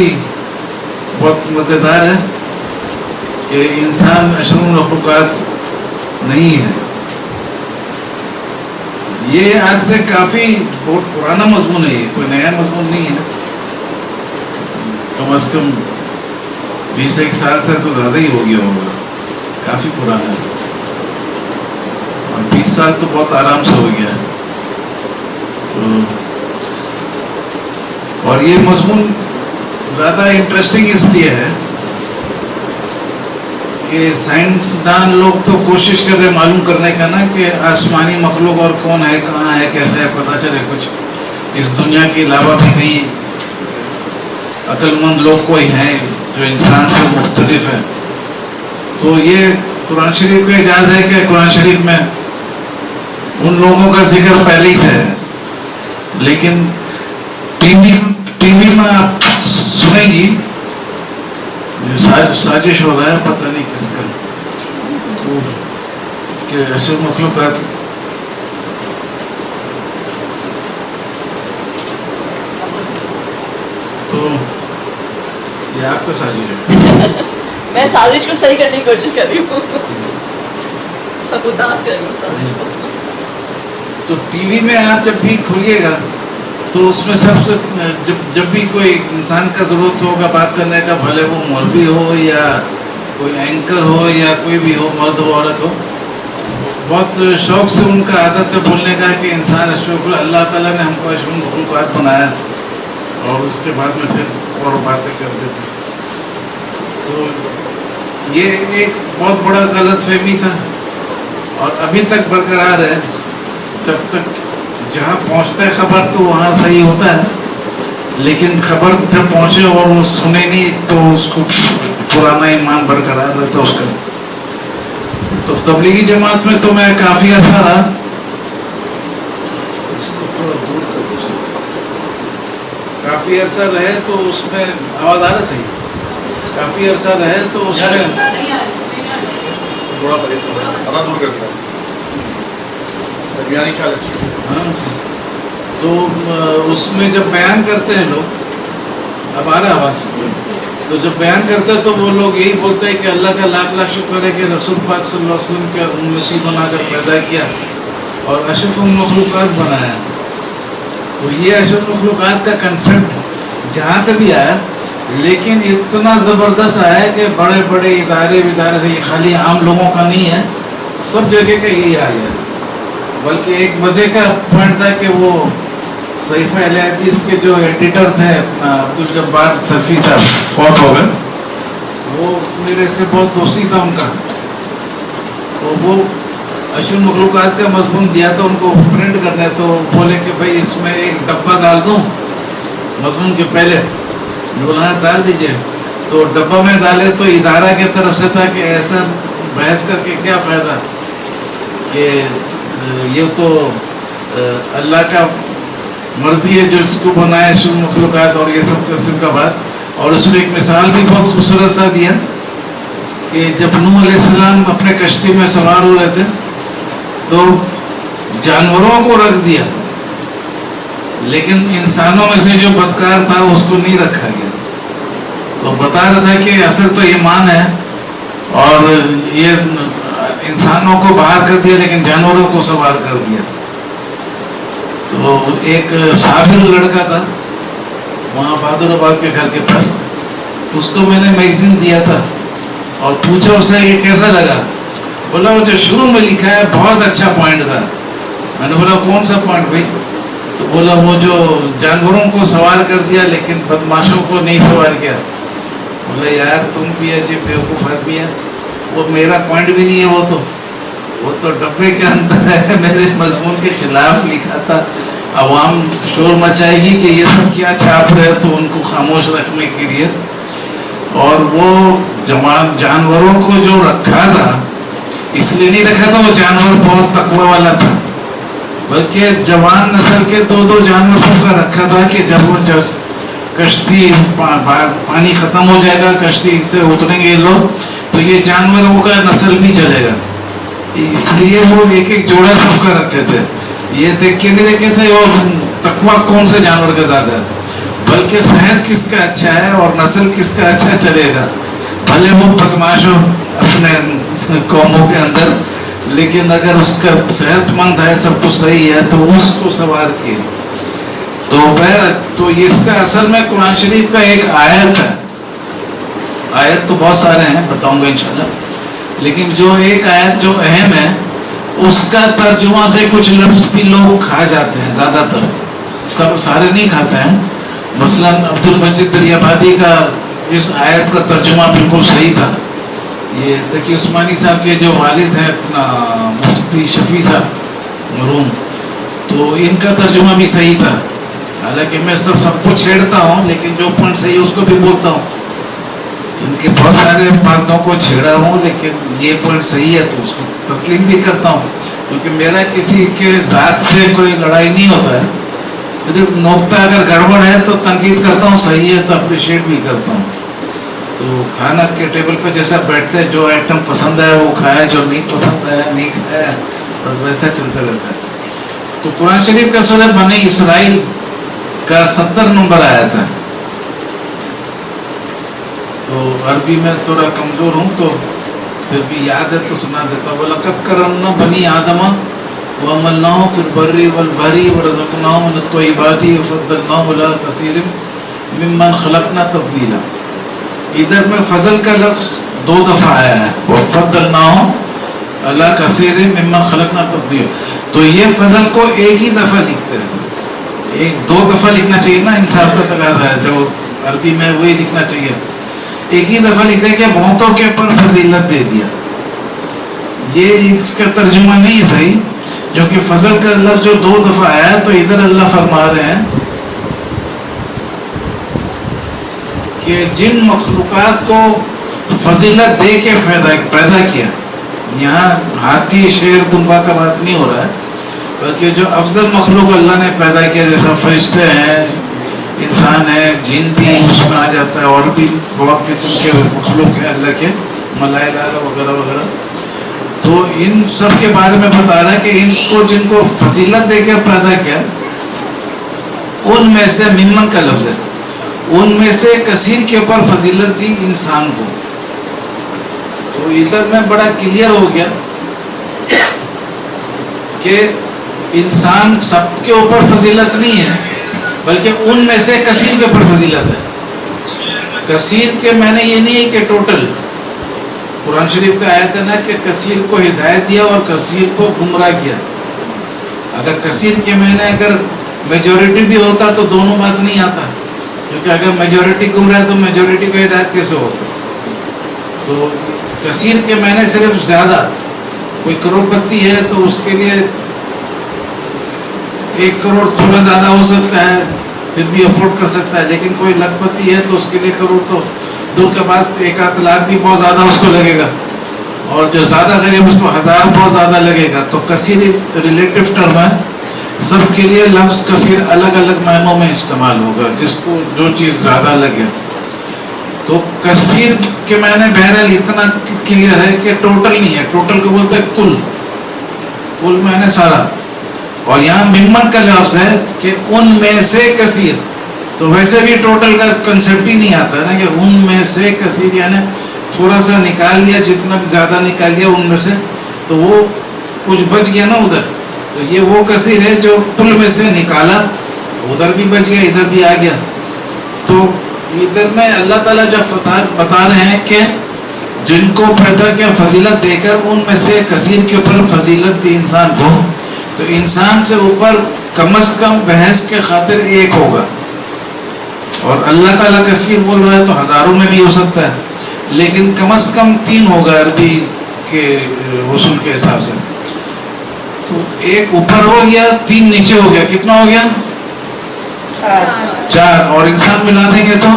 بھی بہت مزیدار ہے کہ انسان اشرف المخلوقات نہیں ہے. یہ آج سے کافی بہت پرانا مضمون ہے، یہ کوئی نیا مضمون نہیں ہے. کم از کم 20 سال سے تو زیادہ ہی ہو گیا ہوگا، کافی پرانا ہے. اور 20 سال تو بہت آرام سے ہو گیا ہے. اور یہ مضمون زیادہ انٹرسٹنگ اس لیے ہے کہ سائنسدان لوگ تو کوشش کر رہے معلوم کرنے کا نا کہ آسمانی مخلوق اور کون ہے، کہاں ہے، کیسے ہے، پتہ چلے کچھ اس دنیا کے علاوہ بھی کہیں عقل مند لوگ کوئی ہیں جو انسان سے مختلف ہے. تو یہ قرآن شریف کا اعجاز ہے کہ قرآن شریف میں ان لوگوں کا ذکر پہلے ہی ہے، لیکن ٹی وی میں آپ سنیں گی سازش ہو رہا ہے، پتہ نہیں کس کا، کہ اشرف مخلوقات تو یہ آپ کا سازش ہے. میں سازش کو صحیح کرنے کی کوشش کر رہی ہوں، سبوتاژ کر رہی ہوں سازش کو. تو ٹی وی میں آپ جب بھی کھولیے گا تو اس میں سب سے جب بھی کوئی انسان کا ضرورت ہوگا بات کرنے کا، بھلے وہ مولوی ہو یا کوئی اینکر ہو یا کوئی بھی ہو، مرد ہو عورت ہو، بہت شوق سے ان کا عادت ہے بولنے کا کہ انسان اشرف، اللہ تعالیٰ نے ہم کو اشرف مخلوقات بنایا، اور اس کے بعد میں پھر اور باتیں کر دیتے. تو یہ ایک بہت بڑا غلط فہمی تھا اور ابھی تک برقرار ہے. جب تک جہاں پہنچتا ہے خبر تو وہاں صحیح ہوتا ہے، لیکن خبر جب پہنچے اور وہ سنے نہیں تو اس کو پرانا ایمان برقرار رہتا اس کا. تو تبلیغی جماعت میں تو میں کافی عرصہ رہا. کافی عرصہ رہے تو اس میں آواز آ رہا صحیح، کافی عرصہ رہے تو اس میں تھوڑا دور کرتا ہے. ہاں، تو اس میں جب بیان کرتے ہیں لوگ، اب آ رہا آواز، تو جب بیان کرتے ہیں تو وہ لوگ یہی بولتے ہیں کہ اللہ کا لاکھ لاکھ شکر ہے کہ رسول پاک صلی اللہ علیہ وسلم کے امتی بنا کر پیدا کیا اور اشرف المخلوقات بنایا. تو یہ اشرف المخلوقات کا کنسیپٹ جہاں سے بھی آیا، لیکن اتنا زبردست آیا کہ بڑے بڑے ادارے سے، خالی عام لوگوں کا نہیں ہے، سب جگہ کا یہی حال ہے. بلکہ ایک مزے کا پوائنٹ تھا کہ وہ صحیفہ اہل حدیث کے جو ایڈیٹر تھے عبدالجبار سرفی صاحب، فوت ہو گئے، وہ میرے سے بہت دوستی تھا ان کا. تو وہ اشرف مخلوقات کا مضمون دیا تھا ان کو پرنٹ کرنے، تو بولے کہ بھائی اس میں ایک ڈبہ ڈال دوں مضمون کے پہلے. بولا ڈال دیجئے. تو ڈبہ میں ڈالے تو ادارہ کی طرف سے تھا کہ ایسا بحث کر کے کیا فائدہ، کہ یہ تو اللہ کا مرضی ہے جو اس کو بنایا اشرف مخلوقات، اور یہ سب قسم کا بات. اور اس میں ایک مثال بھی بہت خوبصورت سا دیا کہ جب نوح علیہ السلام اپنے کشتی میں سوار ہو رہے تھے تو جانوروں کو رکھ دیا، لیکن انسانوں میں سے جو بدکار تھا اس کو نہیں رکھا گیا. تو بتا رہا تھا کہ اصل تو ایمان ہے، اور یہ انسانوں کو باہر کر دیا لیکن جانوروں کو سوار کر دیا. تو ایک صابر لڑکا تھا وہاں بہادر آباد کے گھر کے پاس، اس کو میں نے میگزین دیا تھا اور پوچھا اسے یہ کیسا لگا. بولا وہ جو شروع میں لکھا ہے بہت اچھا پوائنٹ تھا. میں نے بولا کون سا پوائنٹ بھائی؟ تو بولا وہ جو جانوروں کو سوار کر دیا لیکن بدماشوں کو نہیں سوار کیا. بولا یار تم بھی عجیب بیوقوف آدمی ہے، وہ میرا پوائنٹ بھی نہیں ہے، وہ تو ڈبے کے اندر ہے، میرے مضمون کے خلاف لکھا تھا. عوام شور مچائے گی کہ یہ سب کیا چھاپ رہے، تو ان کو خاموش رکھنے کے لیے. اور وہ جانوروں کو جو رکھا تھا اس لیے نہیں رکھا تھا وہ جانور بہت تقوی والا تھا، بلکہ جوان نسل کے دو جانور سب کا رکھا تھا کہ جب وہ کشتی پانی ختم ہو جائے گا، کشتی سے اتریں گے لوگ، تو یہ جانوروں کا نسل بھی چلے گا. اس لیے وہ ایک ایک جوڑا سب کا رکھتے تھے. یہ دیکھ کے نہیں دیکھے تھے وہ تقوی کون سے جانور کا زیادہ ہے، بلکہ صحت کس کا اچھا ہے اور نسل کس کا اچھا چلے گا. بھلے وہ بدماش ہو اپنے قوموں کے اندر، لیکن اگر اس کا صحت مند ہے، سب کچھ صحیح ہے، تو اس کو سوار کیے. تو اس کا اصل میں قرآن شریف کا ایک آیت ہے. آیت تو بہت سارے ہیں، بتاؤں گا انشاءاللہ، لیکن جو ایک آیت جو اہم ہے اس کا ترجمہ سے کچھ لفظ بھی لوگ کھا جاتے ہیں، زیادہ تر سب سارے نہیں کھاتے ہیں. مثلا عبد المجید دریابادی کا اس آیت کا ترجمہ بالکل صحیح تھا. یہ تقی عثمانی صاحب کے جو والد ہیں اپنا مفتی شفیع صاحب مرحوم، تو ان کا ترجمہ بھی صحیح تھا. حالانکہ میں سب کو چھیڑتا ہوں، لیکن جو پوائنٹ صحیح ہے اس کو بھی بولتا ہوں. ان کے بہت سارے باتوں کو چھیڑا ہوں، لیکن یہ پوائنٹ صحیح ہے تو اس کو تسلیم بھی کرتا ہوں. کیونکہ میرا کسی کے ذات سے کوئی لڑائی نہیں ہوتا ہے، صرف نقطہ اگر گڑبڑ ہے تو تنقید کرتا ہوں، صحیح ہے تو اپریشیٹ بھی کرتا ہوں. تو کھانا کے ٹیبل پہ جیسا بیٹھتے ہیں، جو آئٹم پسند ہے وہ کھایا، جو نہیں پسند ہے نہیں کھایا، اور ویسا چلتا رہتا ہے. تو قرآن شریف کا سورہ بنی اسرائیل کا 70 نمبر آیا تھا. تو عربی میں تھوڑا کمزور ہوں تو پھر بھی یاد ہے تو سنا دیتا ہوں. وَلَقَدْ كَرَّمْنَا بَنِي آدَمَ وَحَمَلْنَاهُمْ فِي الْبَرِّ وَالْبَحْرِ وَرَزَقْنَاهُم مِّنَ الطَّيِّبَاتِ وَفَضَّلْنَاهُمْ عَلَىٰ كَثِيرٍ مِّمَّنْ خَلَقْنَا تَفْضِيلًا. ادھر میں فضل کا لفظ 2 دفعہ آیا ہے، وَفَضَّلْنَاهُمْ عَلَىٰ كَثِيرٍ مِّمَّنْ خَلَقْنَا تَفْضِيلًا. تو یہ فضل کو ایک ہی دفعہ لکھتے ہیں، 2 دفعہ لکھنا چاہیے نا، انصاف کا تقاضا ہے. جو عربی میں وہی لکھنا چاہیے. ایک ہی دفعہ لکھتے ہیں کہ بہتوں کے اوپر فضیلت دے دیا. یہ اس کا ترجمہ نہیں صحیح، کیونکہ فضل کا لفظ جو 2 دفعہ آیا ہے، تو ادھر اللہ فرما رہے ہیں کہ جن مخلوقات کو فضیلت دے کے پیدا کیا. یہاں ہاتھی شیر دمبا کا بات نہیں ہو رہا ہے، بلکہ جو افضل مخلوق اللہ نے پیدا کیا، جیسا فرشتے ہیں، انسان ہے، جن بھی اس میں آ جاتا ہے، اور بھی بہت قسم کے مخلوق ہیں اللہ کے، ملائکہ وغیرہ وغیرہ. تو ان سب کے بارے میں بتا رہا ہے کہ ان کو جن کو فضیلت دے کے پیدا کیا، ان میں سے ممن کا لفظ ہے، ان میں سے کثیر کے اوپر فضیلت دی انسان کو. تو ادھر میں بڑا کلیئر ہو گیا کہ انسان سب کے اوپر فضیلت نہیں ہے، بلکہ ان میں سے کثیر کے اوپر فضیلت ہے. کثیر کے میں نے یہ نہیں ہے کہ ٹوٹل. قرآن شریف کا آیت ہے نا کہ کثیر کو ہدایت دیا اور کثیر کو گمراہ کیا. اگر کثیر کے میں نے اگر میجورٹی بھی ہوتا تو دونوں بات نہیں آتا، کیونکہ اگر میجورٹی گمراہ ہے تو میجورٹی کو ہدایت کیسے ہوگا. تو کثیر کے میں نے صرف زیادہ، کوئی کروڑ پتی ہے تو اس کے لیے 1 کروڑ تھوڑا زیادہ ہو سکتا ہے، پھر بھی افورڈ کر سکتا ہے. لیکن کوئی لکھ پتی ہے تو اس کے لیے کروڑ تو دور کے بعد 1 لاکھ بھی بہت زیادہ اس کو لگے گا، اور جو زیادہ غریب اس کو 1000 بہت زیادہ لگے گا. تو کثیر ریلیٹو ٹرم ہے، سب کے لیے لفظ کثیر الگ الگ معنوں میں استعمال ہوگا، جس کو جو چیز زیادہ لگے. تو کثیر کے معنی بہرحال اتنا کلیئر ہے کہ ٹوٹل نہیں ہے. ٹوٹل کو بولتے ہیں کل معنی سارا. اور یہاں ممن کا لفظ ہے کہ ان میں سے کثیر. تو ویسے بھی ٹوٹل کا کنسیپٹ ہی نہیں آتا نا کہ ان میں سے کثیر، یعنی تھوڑا سا نکال لیا، جتنا بھی زیادہ نکال لیا ان میں سے، تو وہ کچھ بچ گیا نا ادھر. تو یہ وہ کثیر ہے جو کل میں سے نکالا، ادھر بھی بچ گیا، ادھر بھی آ گیا. تو ادھر میں اللہ تعالیٰ جب بتا رہے ہیں کہ جن کو پیدا کیا فضیلت دے کر، ان میں سے کثیر کے اوپر فضیلت دی انسان کو. تو انسان سے اوپر کم از کم بحث کے خاطر 1 ہوگا، اور اللہ تعالیٰ کثیر بول رہا ہے تو ہزاروں میں بھی ہو سکتا ہے، لیکن کم از کم 3 ہوگا عربی کے اصول کے حساب سے. تو 1 اوپر ہو گیا، 3 نیچے ہو گیا. کتنا ہو گیا؟ 4. اور انسان ملا دیں گے تو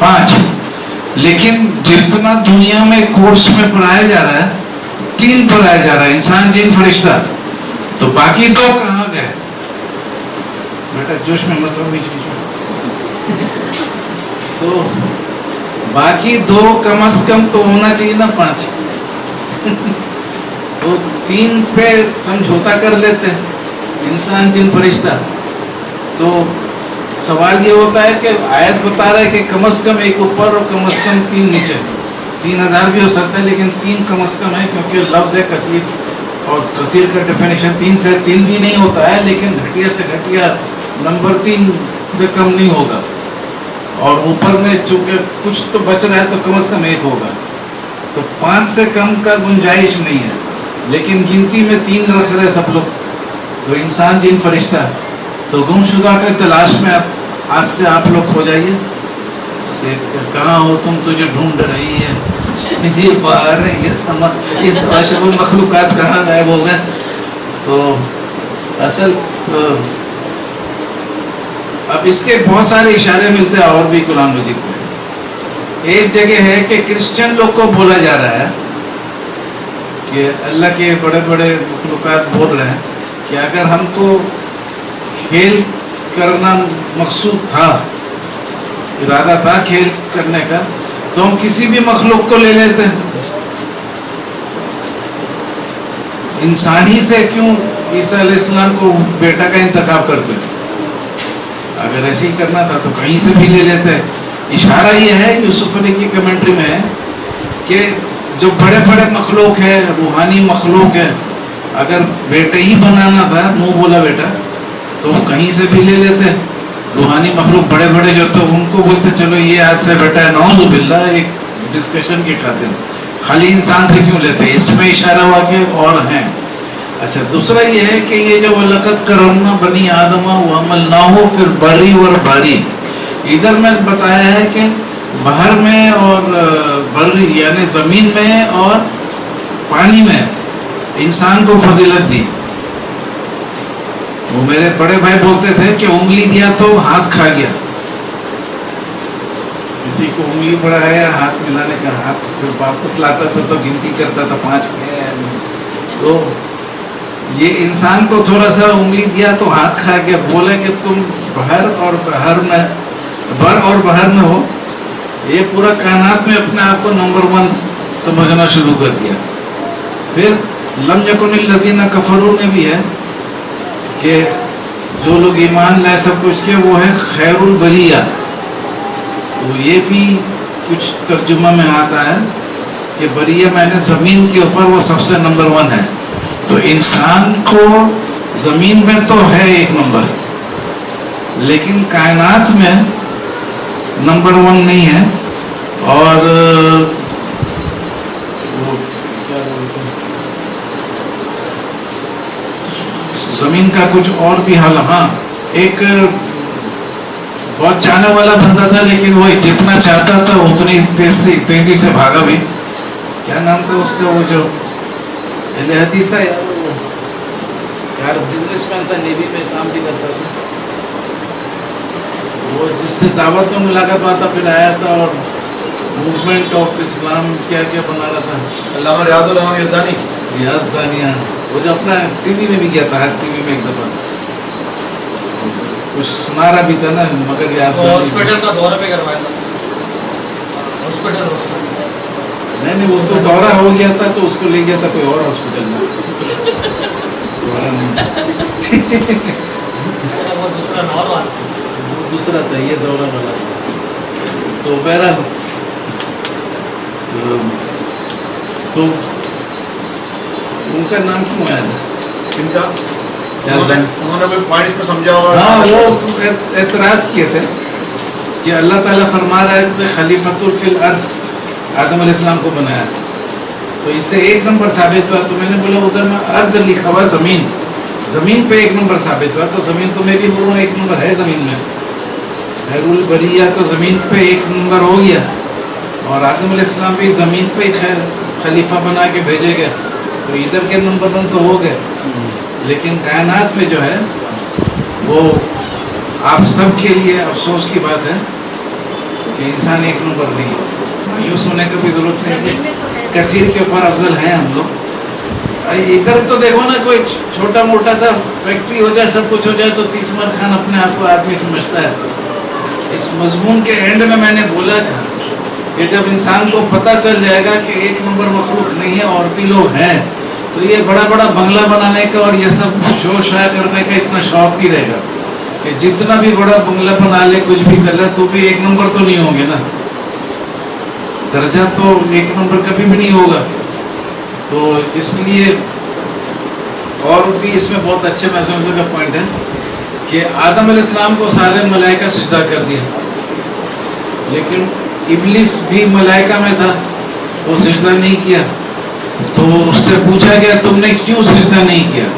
5. لیکن جتنا دنیا میں کورس میں پڑھایا جا رہا ہے 3 پڑھایا جا رہا ہے، انسان جن فرشتہ. تو باقی 2 کہاں گئے؟ بیٹا جوش میں مت رہو، بیچ تو باقی 2 کم از کم تو ہونا چاہیے نا 5. تو 3 پہ سمجھوتا کر لیتے ہیں، انسان جن فرشتہ. تو سوال یہ ہوتا ہے کہ آیت بتا رہا ہے کہ کم از کم ایک اوپر اور کم از کم 3 نیچے. 3000 بھی ہو سکتا ہے لیکن 3 کم از کم ہے کیونکہ لفظ ہے کثیر, اور کثیر کا ڈیفینیشن 3 سے 3 بھی نہیں ہوتا ہے, لیکن گھٹیا سے گھٹیا نمبر 3 سے کم نہیں ہوگا. اور اوپر میں چونکہ کچھ تو بچ رہا ہے تو کم از کم 1 ہوگا. تو 5 سے کم کا گنجائش نہیں ہے, لیکن گنتی میں 3 رکھ رہے سب لوگ. تو انسان جن فرشتہ تو گم شدہ کے تلاش میں آج سے آپ لوگ کھو جائیے کہ کہاں ہو تم, تجھے ڈھونڈ رہی ہے, یہ باہر ہے, یہ سمجھ اس اشرف المخلوقات کہاں غائب ہو گئے. تو اصل تو اب اس کے بہت سارے اشارے ملتے ہیں اور بھی قرآن مجید میں. ایک جگہ ہے کہ کرسچن لوگ کو بولا جا رہا ہے کہ اللہ کے بڑے بڑے مخلوقات بول رہے ہیں کہ اگر ہم کو کھیل کرنا مقصود تھا, ارادہ تھا کھیل کرنے کا, تو ہم کسی بھی مخلوق کو لے لیتے ہیں. انسانی سے کیوں عیسیٰ علیہ السلام کو بیٹا کا انتخاب کرتے ہیں؟ اگر ایسے ہی کرنا تھا تو کہیں سے بھی لے لیتے. اشارہ یہ ہے یوسف علی کی کمنٹری میں ہے کہ جو بڑے بڑے مخلوق ہے, روحانی مخلوق ہے, اگر بیٹا ہی بنانا تھا, منہ بولا بیٹا, تو وہ کہیں سے بھی لے لیتے. روحانی مخلوق بڑے بڑے جو تو ان کو بولتے چلو یہ آج سے بیٹا ہے, نعوذ باللہ, ایک ڈسکشن کی خاطر. خالی انسان سے کیوں لیتے؟ اس میں اشارہ ہوا کہ اور ہیں. اچھا, دوسرا یہ ہے کہ یہ جو وَلَقَدْ كَرَّمْنَا بَنِي آدَمَ وَحَمَلْنَاهُمْ فِي الْبَرِّ وَالْبَحْرِ, ادھر میں بتایا ہے کہ بحر میں اور بر یعنی زمین میں اور پانی میں انسان کو فضیلت دی. وہ میرے بڑے بھائی بولتے تھے کہ انگلی دیا تو ہاتھ کھا گیا. کسی کو انگلی بڑھایا, ہاتھ ملانے کا, ہاتھ پھر واپس لاتا تھا تو گنتی کرتا تھا 5 ہے. تو یہ انسان کو تھوڑا سا انگلی دیا تو ہاتھ کھا گیا. بولے کہ تم بر اور بحر میں ہو. یہ پورا کائنات میں اپنے آپ کو نمبر 1 سمجھنا شروع کر دیا. پھر لم یکن الذین کفروا میں بھی ہے کہ جو لوگ ایمان لائے سب کچھ کیا وہ ہے خیر البریہ. تو یہ بھی کچھ ترجمہ میں آتا ہے کہ بریہ میں نے زمین کے اوپر وہ سب سے نمبر 1 ہے. تو انسان کو زمین میں تو ہے 1 نمبر, لیکن کائنات میں نمبر 1 نہیں ہے. اور زمین کا کچھ اور بھی حال. ہاں, ایک بہت چاہنے والا بندہ تھا لیکن وہ جتنا چاہتا تھا اتنی تیزی سے بھاگا بھی. کیا نام تھا اس کا, وہ جو اہل حدیث تھا یار, بزنس مین تھا, نیوی میں کام بھی کرتا تھا, وہ جس سے دعوت میں ملاقات ہوا تھا, پھر آیا تھا اور موومنٹ آف اسلام کیا کیا بنا رہا تھا. علامہ ریاض الرحمان یزدانی. ریاض دانیہ, وہ جو اپنا ٹی وی میں بھی گیا تھا, ٹی وی میں ایک دفعہ کچھ سنا رہا بھی تھا نا, مگر ریاض ہاسپٹل کا دورہ پہ کروایا تھا. ہاسپٹل نہیں, اس کو دورہ ہو گیا تھا تو اس کو لے گیا تھا کوئی اور ہاسپٹل میں. دوسرا تھا, یہ دورہ والا. تو بہرحال تو ان کا نام کیوں آیا تھا؟ ان کا انہوں نے کوئی پوائنٹ کو سمجھا ہوگا. ہاں, وہ اعتراض کیے تھے کہ اللہ تعالیٰ فرما رہا ہے خلیفۃ فی الارض, آدم علیہ السلام کو بنایا, تو اس سے 1 نمبر ثابت ہوا. تو میں نے بولا ادھر میں ارض لکھا ہوا زمین, زمین پہ 1 نمبر ثابت ہوا, تو زمین تو میں بھی بول رہا ہوں 1 نمبر ہے زمین میں. خیر البریہ تو زمین پہ 1 نمبر ہو گیا, اور آدم علیہ السلام بھی زمین پہ ہی خلیفہ بنا کے بھیجے گئے, تو ادھر کے نمبر 1 تو ہو گئے. لیکن کائنات میں جو ہے وہ آپ سب کے لیے افسوس کی بات ہے کہ انسان 1 نمبر نہیں ہے. مایوس ہونے کی بھی ضرورت نہیں ہے, کثیر کے اوپر افضل ہیں ہم لوگ. ادھر تو دیکھو نا, کوئی چھوٹا موٹا سا فیکٹری ہو جائے, سب کچھ ہو جائے تو 30 عمر خان اپنے آپ کو آدمی سمجھتا ہے. اس مضمون کے اینڈ میں نے بولا تھا کہ جب انسان کو پتہ چل جائے گا کہ 1 نمبر مخلوق نہیں ہے اور بھی لوگ ہیں, تو یہ بڑا بڑا بنگلہ بنانے کا اور یہ سب شور شائع کرنے کا اتنا شوق نہیں رہے گا. کہ جتنا بھی بڑا بنگلہ بنا لے کچھ بھی کر لے تو بھی ایک نمبر تو نہیں ہوں گے نا، درجہ تو ایک نمبر کبھی بھی نہیں ہوگا. تو اس لیے اور بھی اس میں بہت اچھے محسوس کا پوائنٹ ہے کہ آدم علیہ السلام کو سارے ملائکہ سجدہ کر دیا، لیکن ابلیس بھی ملائکہ میں تھا، وہ سجدہ نہیں کیا. تو اس سے پوچھا گیا تم نے کیوں سجدہ نہیں کیا؟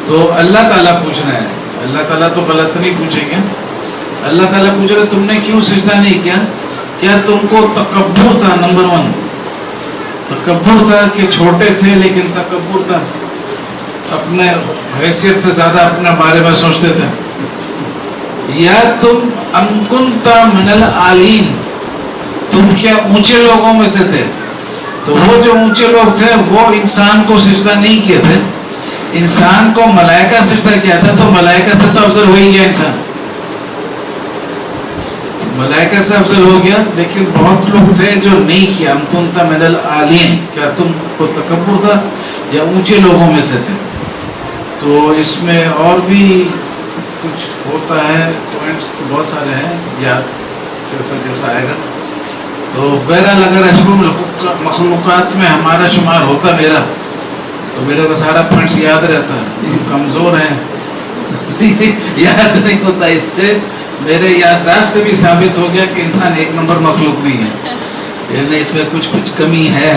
تو اللہ تعالیٰ پوچھ رہا ہے، اللہ تعالیٰ تو غلط نہیں پوچھیں گے. اللہ تعالیٰ پوچھ رہے تم نے کیوں سجدہ نہیں کیا؟ کیا تم کو تکبر تھا؟ نمبر 1 تکبر تھا کہ چھوٹے تھے لیکن تکبر تھا، اپنے حیثیت سے زیادہ اپنے بارے میں سوچتے تھے. یا تم ام کنت من العالین، تم کیا اونچے لوگوں میں سے تھے؟ تو وہ جو اونچے لوگ تھے وہ انسان کو سجدہ نہیں کیے تھے، انسان کو ملائکہ سجدہ کیا تھا. تو ملائکہ سے تو افضل ہو ہی گیا انسان، ملائکہ سے افضل ہو گیا. لیکن بہت لوگ تھے جو نہیں کیا. ام کنت من العالین، کیا تم کو تکبر تھا یا اونچے لوگوں میں سے تھے؟ تو اس میں اور بھی کچھ ہوتا ہے، پوائنٹس تو بہت سارے ہیں، یاد جیسا جیسا آئے گا. تو بہرحال اگر اشرف مخلوقات میں ہمارا شمار ہوتا میرا، تو میرے کو سارا پوائنٹس یاد رہتا ہے. کمزور ہیں یاد نہیں ہوتا. اس سے میرے یادداشت سے بھی ثابت ہو گیا کہ انسان ایک نمبر مخلوق نہیں ہے، یعنی اس میں کچھ کمی ہے.